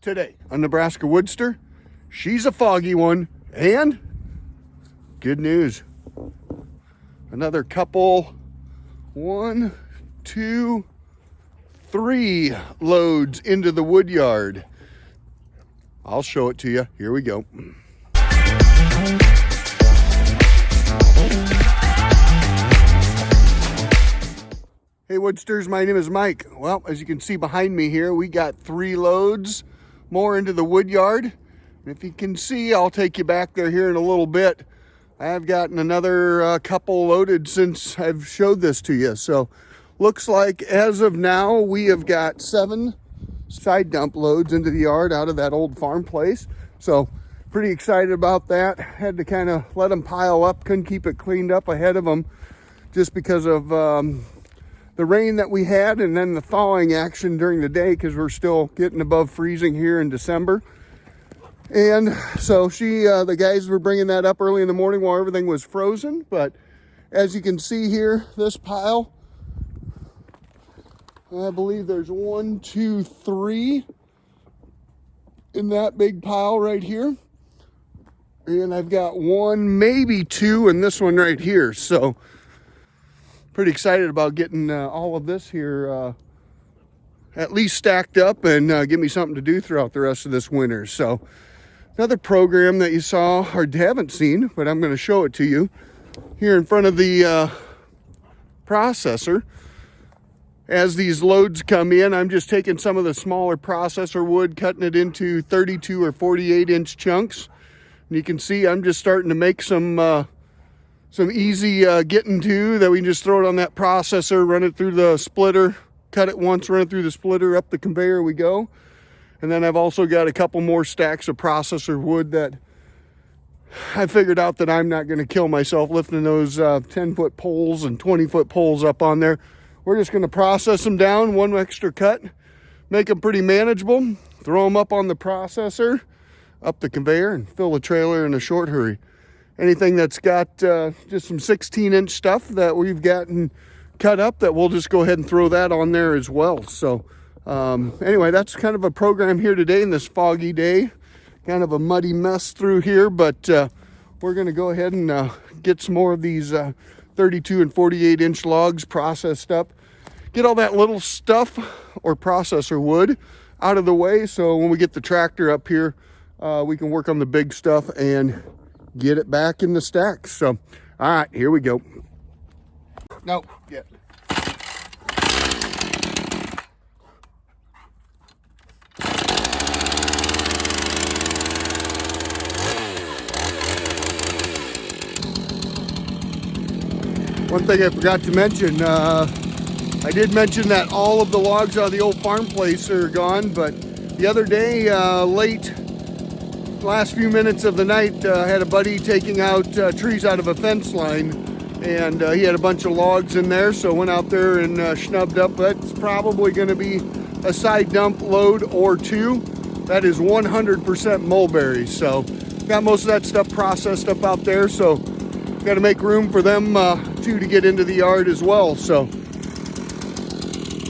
Today on Nebraska WoodSTR, she's a foggy one, and good news. Another couple, 1, 2, 3 loads into the Woodyard. I'll show it to you. Here we go. Hey WoodSTRs, my name is Mike. Well, as you can see behind me here, we got 3 loads more into the Woodyard. And if you can see, I'll take you back there here in a little bit. I've gotten another couple loaded since I've showed this to you. So looks like as of now, we have got 7 side dump loads into the yard out of that old farm place. So pretty excited about that. Had to kind of let them pile up, couldn't keep it cleaned up ahead of them just because of the rain that we had and then the thawing action during the day, because we're still getting above freezing here in December. And so the guys were bringing that up early in the morning while everything was frozen. But as you can see here, this pile, I believe there's 1, 2, 3 in that big pile right here. And I've got 1, maybe 2 in this one right here. So pretty excited about getting all of this here at least stacked up and give me something to do throughout the rest of this winter. So another program that you saw or haven't seen, but I'm going to show it to you here in front of the processor. As these loads come in, I'm just taking some of the smaller processor wood, cutting it into 32 or 48 inch chunks. And you can see I'm just starting to make some easy getting to that we can just throw it on that processor, run it through the splitter, cut it once, run it through the splitter, up the conveyor we go. And then I've also got a couple more stacks of processor wood that I figured out that I'm not going to kill myself lifting those 10-foot poles and 20-foot poles up on there. We're just going to process them down, 1 extra cut, make them pretty manageable, throw them up on the processor, up the conveyor, and fill the trailer in a short hurry. Anything that's got just some 16-inch stuff that we've gotten cut up, that we'll just go ahead and throw that on there as well. So anyway, that's kind of a program here today in this foggy day. Kind of a muddy mess through here, but we're going to go ahead and get some more of these 32 and 48-inch logs processed up. Get all that little stuff or processor wood out of the way, so when we get the tractor up here, we can work on the big stuff and get it back in the stacks. So, all right, here we go. No, yeah. One thing I forgot to mention, I did mention that all of the logs out of the old farm place are gone, but the other day, last few minutes of the night, I had a buddy taking out trees out of a fence line, and he had a bunch of logs in there, so went out there and snubbed up. That's probably going to be a side dump load or 2. That is 100% mulberry, so got most of that stuff processed up out there, so got to make room for them too to get into the yard as well. So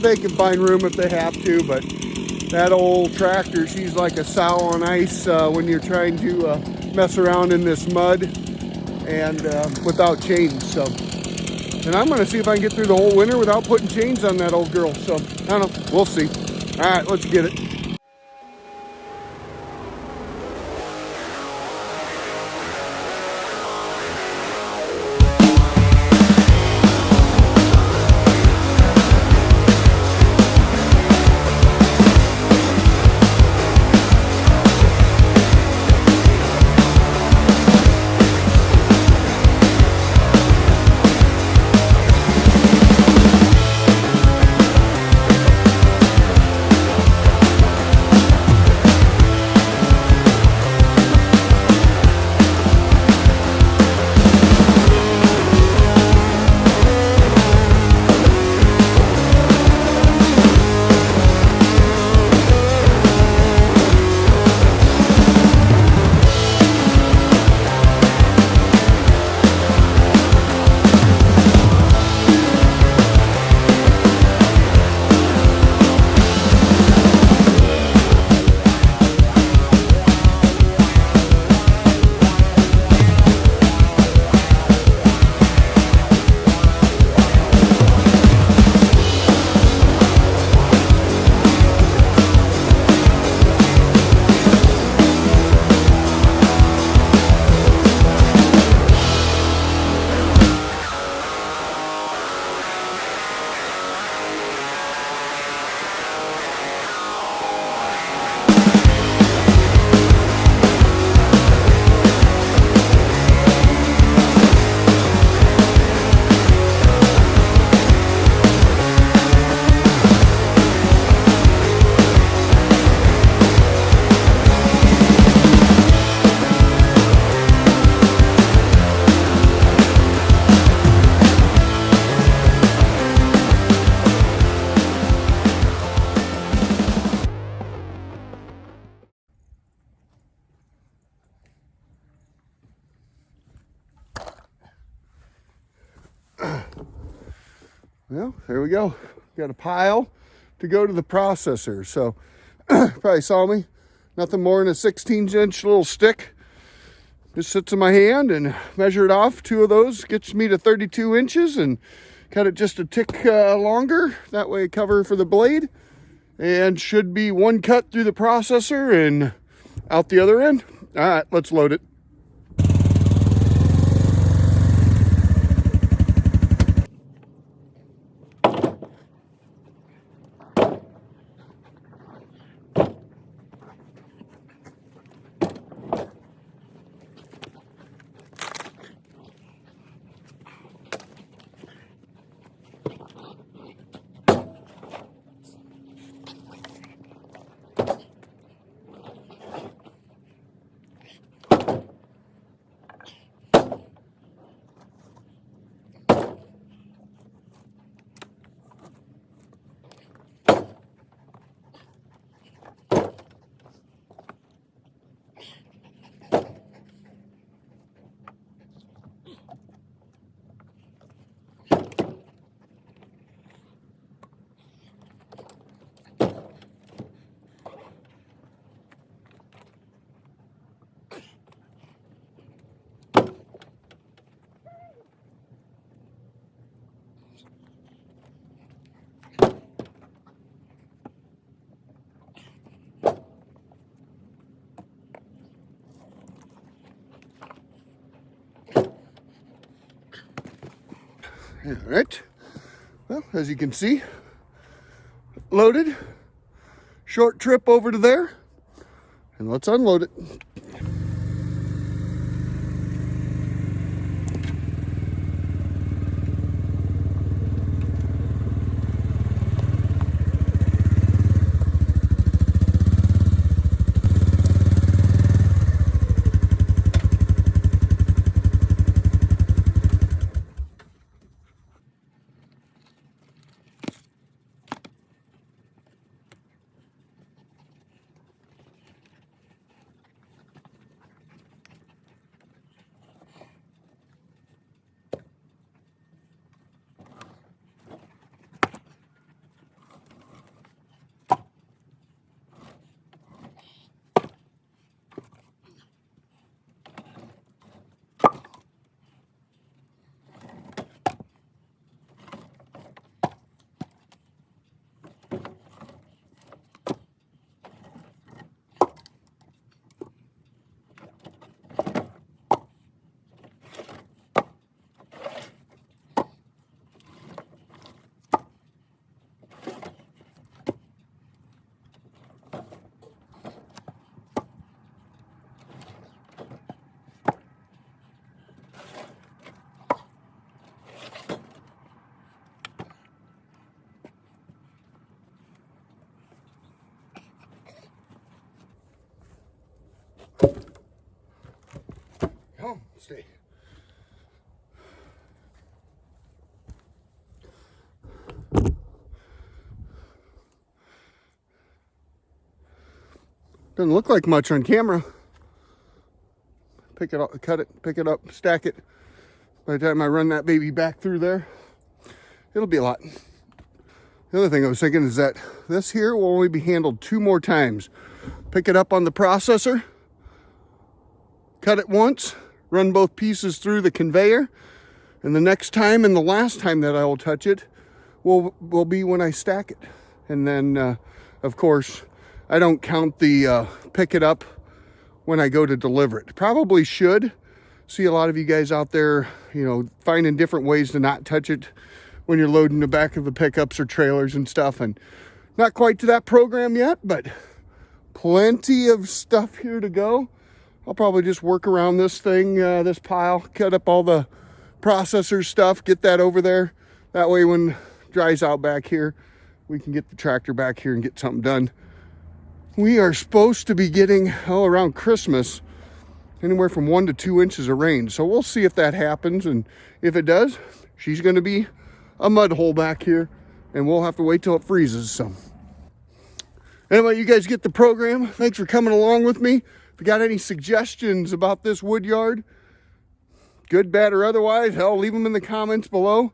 they can find room if they have to, but that old tractor, she's like a sow on ice when you're trying to mess around in this mud and without chains. So, and I'm going to see if I can get through the whole winter without putting chains on that old girl. So, I don't know. We'll see. All right, let's get it. Well, there we go. Got a pile to go to the processor. So probably saw me. Nothing more than a 16-inch little stick. Just sits in my hand and measure it off. 2 of those gets me to 32 inches and cut it just a tick longer. That way cover for the blade. And should be 1 cut through the processor and out the other end. All right, let's load it. All right, well, as you can see, loaded. Short trip over to there, and let's unload it. Oh, stay. Doesn't look like much on camera. Pick it up, cut it, pick it up, stack it. By the time I run that baby back through there, it'll be a lot. The other thing I was thinking is that this here will only be handled 2 more times. Pick it up on the processor, cut it once, run both pieces through the conveyor, and the next time and the last time that I will touch it will be when I stack it. And then, of course, I don't count the pick it up when I go to deliver it. Probably should. See a lot of you guys out there, you know, finding different ways to not touch it when you're loading the back of the pickups or trailers and stuff. And not quite to that program yet, but plenty of stuff here to go. I'll probably just work around this thing, this pile, cut up all the processor stuff, get that over there. That way when it dries out back here, we can get the tractor back here and get something done. We are supposed to be getting, around Christmas, anywhere from 1 to 2 inches of rain. So we'll see if that happens. And if it does, she's going to be a mud hole back here. And we'll have to wait till it freezes. So anyway, you guys get the program. Thanks for coming along with me. If you got any suggestions about this wood yard, good, bad, or otherwise, hell, leave them in the comments below.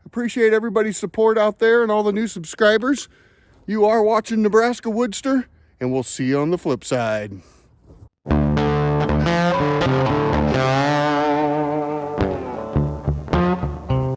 Appreciate everybody's support out there and all the new subscribers. You are watching Nebraska WoodSTR, and we'll see you on the flip side.